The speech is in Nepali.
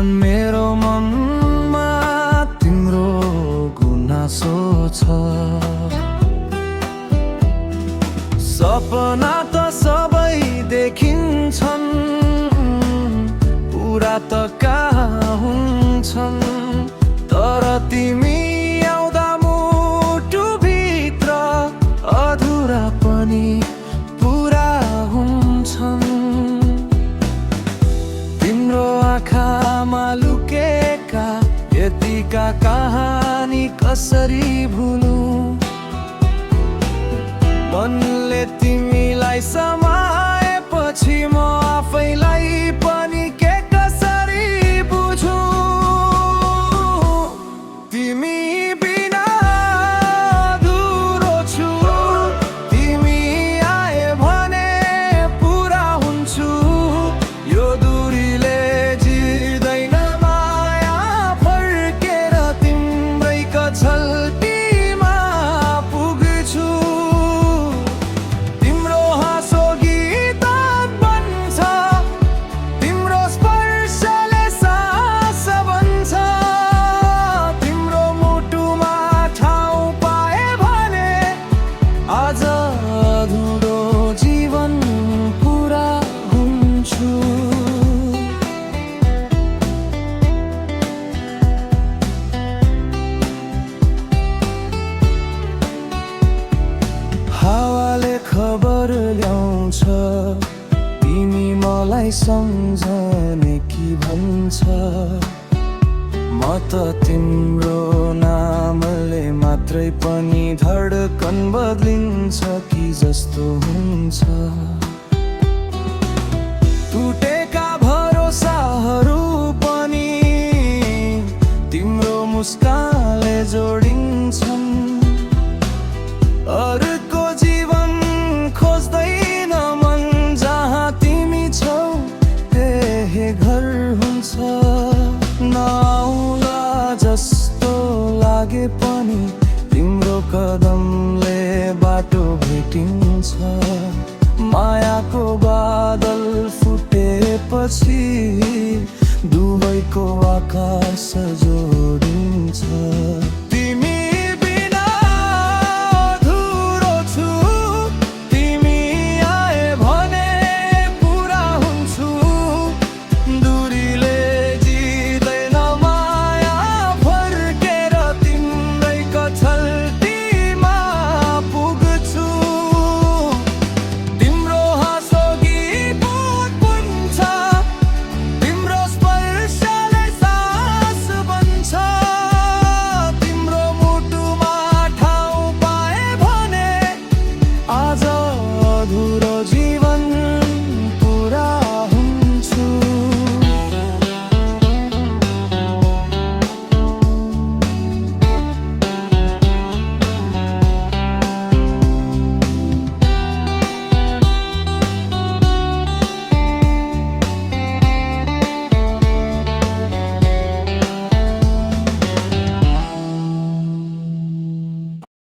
कारण मेरो मनमा तिम्रो गुनासो छ। सपना त सबै देखिन्छन्, पुरा त कहाँ हुन्छन्। तर तिमी आउँदा मुटुभित्र अधुरा पनि पुरा हुन्छन्। तिम्रो आँखामा लुकेका यतिका कहानी कसरी भुलूं? मनले तिमीलाई समाएपछि म आफैलाई पनि के कसरी बुझूं? तिमी बिना अधुरो छु, तिमी आए भने पुरा हुन्छु। यो दूरीले जिर्दैन माया, फर्केर तिम्रै कछल्टीमा पुग्छु। तिम्रो हाँसो गीत बन्छ, तिम्रो स्पर्शले सास बन्छ। तिम्रो मुटुमा ठाउँ पाए भने आज अधुरो जीवन पुरा हुन्छु। हावाले खबर ल्याउँछ, तिमी मलाई सम्झने कि भन्छ। म त तिम्रो नामले मात्रै पनि धड्कन बदलिन्छ कि जस्तो हुन्छ। टुटेका भरोसाहरू पनि तिम्रो मुस्कानले जोडिन्छन्। अर्को जीवन खोज्दैन मन, जहाँ तिमी छौ त्यही घर हुन्छ। नआउला जस्तो लागे पनि तिम्रो कदमले बाटो भेटिन्छ। मायाको बादल फुटेपछि दुवैको आकाश जोडिन्छ।